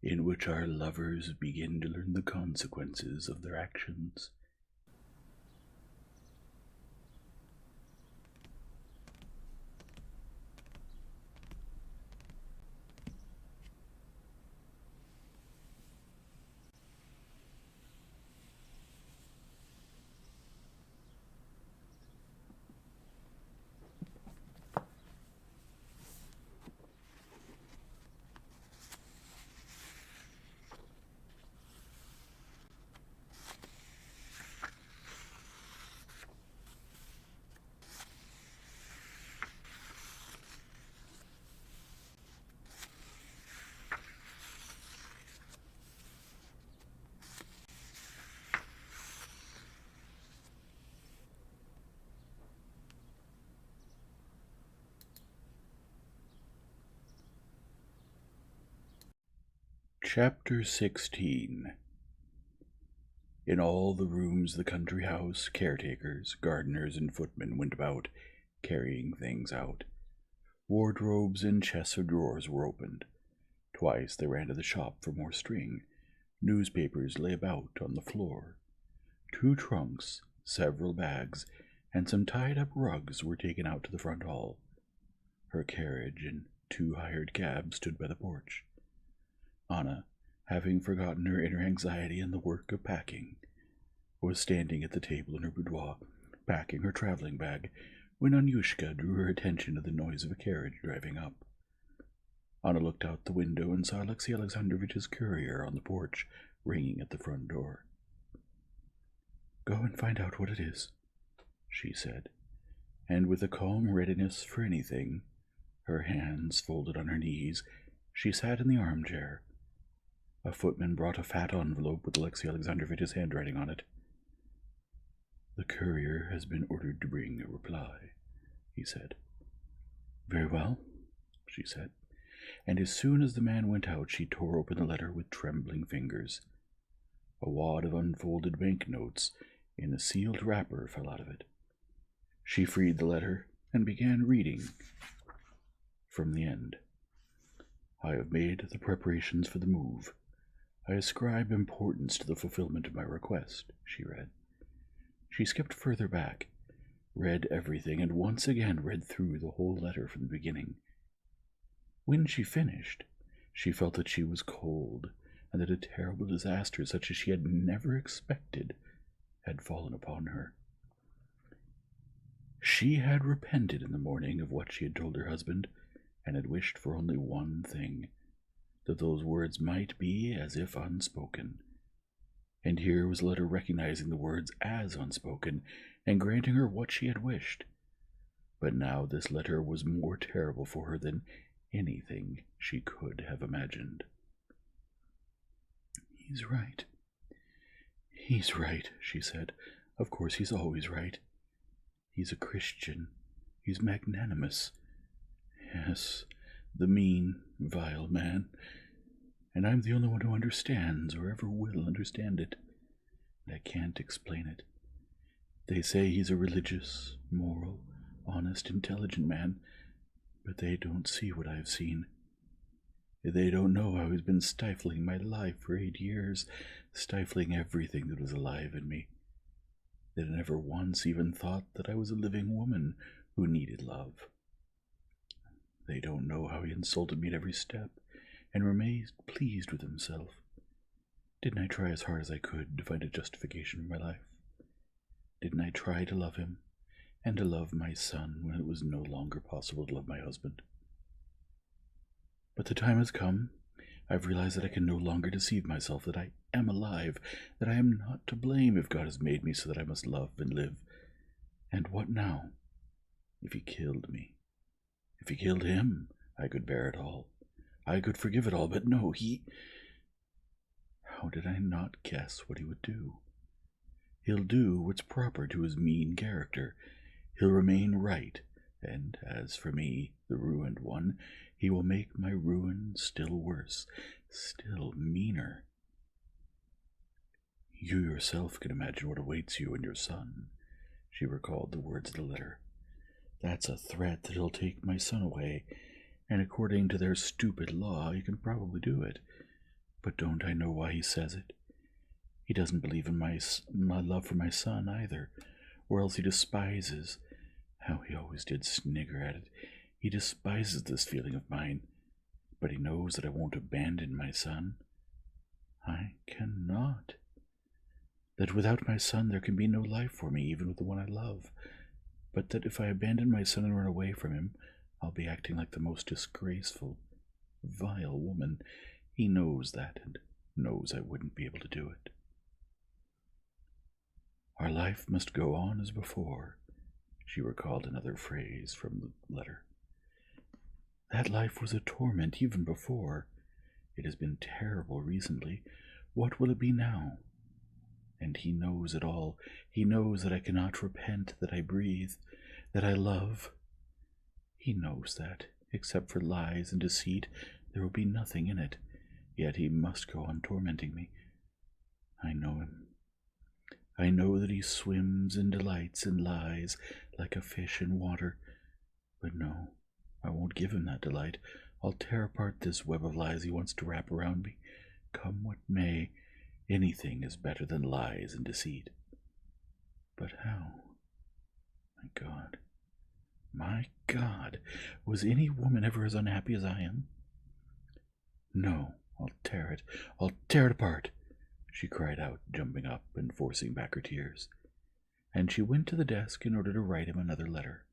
in which our lovers begin to learn the consequences of their actions. Chapter 16. In all the rooms of the country house, caretakers, gardeners, and footmen went about, carrying things out. Wardrobes and chests of drawers were opened. Twice they ran to the shop for more string. Newspapers lay about on the floor. 2 trunks, several bags, and some tied-up rugs were taken out to the front hall. Her carriage and 2 hired cabs stood by the porch. Anna, having forgotten her inner anxiety in the work of packing, was standing at the table in her boudoir, packing her traveling bag, when Anyushka drew her attention to the noise of a carriage driving up. Anna looked out the window and saw Alexey Alexandrovitch's courier on the porch, ringing at the front door. "Go and find out what it is," she said, and with a calm readiness for anything, her hands folded on her knees, she sat in the armchair. A footman brought a fat envelope with Alexey Alexandrovitch's handwriting on it. "The courier has been ordered to bring a reply," he said. "Very well," she said, and as soon as the man went out she tore open the letter with trembling fingers. A wad of unfolded banknotes in a sealed wrapper fell out of it. She freed the letter and began reading from the end. "I have made the preparations for the move. I ascribe importance to the fulfillment of my request," she read. She skipped further back, read everything, and once again read through the whole letter from the beginning. When she finished, she felt that she was cold, and that a terrible disaster such as she had never expected had fallen upon her. She had repented in the morning of what she had told her husband, and had wished for only one thing, that those words might be as if unspoken. And here was a letter recognizing the words as unspoken, and granting her what she had wished. But now this letter was more terrible for her than anything she could have imagined. "He's right. He's right," she said. "Of course he's always right. He's a Christian. He's magnanimous. Yes, the mean, vile man. And I'm the only one who understands, or ever will understand it. And I can't explain it. They say he's a religious, moral, honest, intelligent man, but they don't see what I've seen. They don't know how he's been stifling my life for 8 years, stifling everything that was alive in me. They never once even thought that I was a living woman who needed love. They don't know how he insulted me at every step, and remained pleased with himself. Didn't I try as hard as I could to find a justification for my life? Didn't I try to love him, and to love my son when it was no longer possible to love my husband? But the time has come. I've realized that I can no longer deceive myself, that I am alive, that I am not to blame if God has made me so that I must love and live. And what now? If he killed me, if he killed him, I could bear it all. I could forgive it all, but no, How did I not guess what he would do? He'll do what's proper to his mean character. He'll remain right, and as for me, the ruined one, he will make my ruin still worse, still meaner. You yourself can imagine what awaits you and your son. She recalled the words of the letter. That's a threat that he'll take my son away, and according to their stupid law, he can probably do it. But don't I know why he says it? He doesn't believe in my love for my son either, or else he despises, how he always did snigger at it, he despises this feeling of mine, but he knows that I won't abandon my son. I cannot. That without my son there can be no life for me, even with the one I love, but that if I abandon my son and run away from him, I'll be acting like the most disgraceful, vile woman. He knows that, and knows I wouldn't be able to do it. Our life must go on as before, she recalled another phrase from the letter. That life was a torment even before. It has been terrible recently. What will it be now? And he knows it all. He knows that I cannot repent, that I breathe, that I love. He knows that, except for lies and deceit, there will be nothing in it. Yet he must go on tormenting me. I know him. I know that he swims and delights in lies like a fish in water. But no, I won't give him that delight. I'll tear apart this web of lies he wants to wrap around me. Come what may, anything is better than lies and deceit. But how? My God, was any woman ever as unhappy as I am? No, I'll tear it apart, she cried out, jumping up and forcing back her tears. And she went to the desk in order to write him another letter.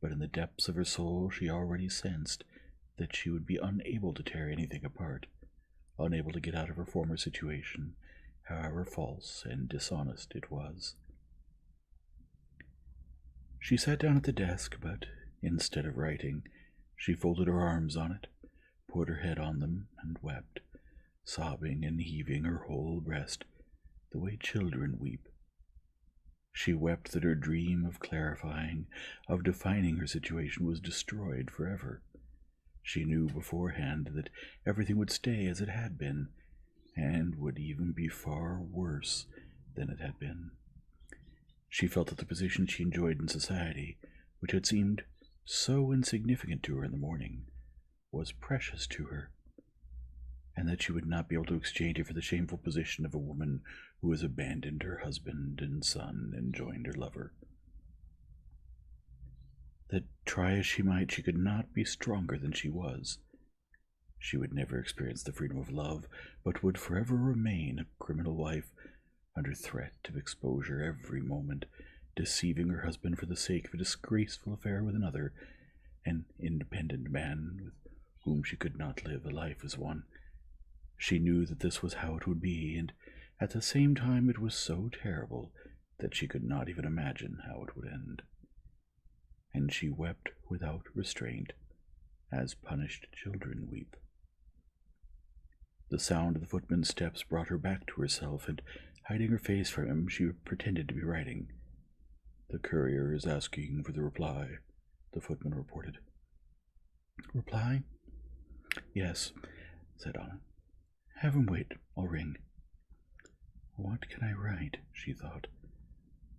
But in the depths of her soul she already sensed that she would be unable to tear anything apart, unable to get out of her former situation, however false and dishonest it was. She sat down at the desk, but instead of writing, she folded her arms on it, put her head on them, and wept, sobbing and heaving her whole breast, the way children weep. She wept that her dream of clarifying, of defining her situation was destroyed forever. She knew beforehand that everything would stay as it had been, and would even be far worse than it had been. She felt that the position she enjoyed in society, which had seemed so insignificant to her in the morning, was precious to her, and that she would not be able to exchange it for the shameful position of a woman who has abandoned her husband and son and joined her lover. That, try as she might, she could not be stronger than she was. She would never experience the freedom of love, but would forever remain a criminal wife, under threat of exposure every moment, deceiving her husband for the sake of a disgraceful affair with another, an independent man with whom she could not live a life as one. She knew that this was how it would be, and at the same time it was so terrible that she could not even imagine how it would end. And she wept without restraint, as punished children weep. The sound of the footman's steps brought her back to herself, and hiding her face from him, she pretended to be writing. "The courier is asking for the reply," the footman reported. "Reply? Yes," said Anna. "Have him wait. I'll ring." What can I write? She thought.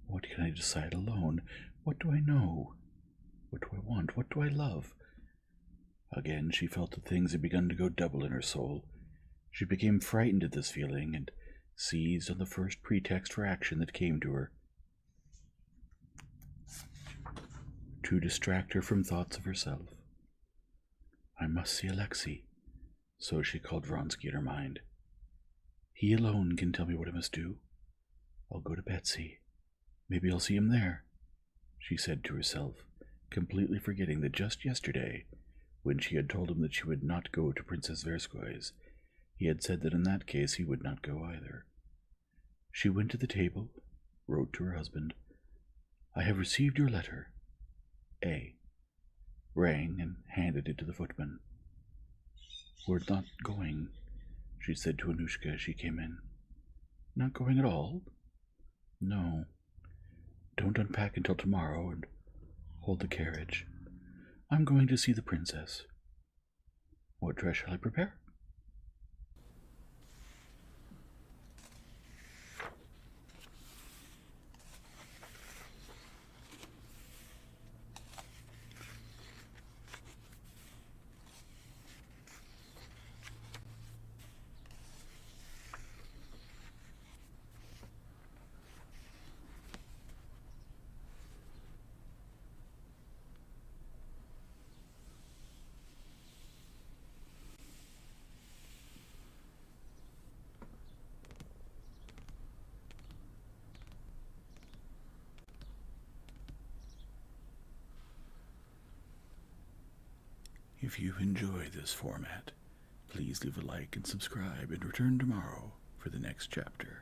What can I decide alone? What do I know? What do I want? What do I love? Again she felt that things had begun to go double in her soul. She became frightened at this feeling, and seized on the first pretext for action that came to her, to distract her from thoughts of herself. I must see Alexei, so she called Vronsky in her mind. He alone can tell me what I must do. I'll go to Betsy. Maybe I'll see him there, she said to herself, completely forgetting that just yesterday, when she had told him that she would not go to Princess Verskoy's, he had said that in that case he would not go either. She went to the table, wrote to her husband, "I have received your letter. A." Rang and handed it to the footman. "We're not going," she said to Anushka as she came in. "Not going at all?" "No. Don't unpack until tomorrow, and hold the carriage. I'm going to see the princess. What dress shall I prepare?" If you've enjoyed this format, please leave a like and subscribe and return tomorrow for the next chapter.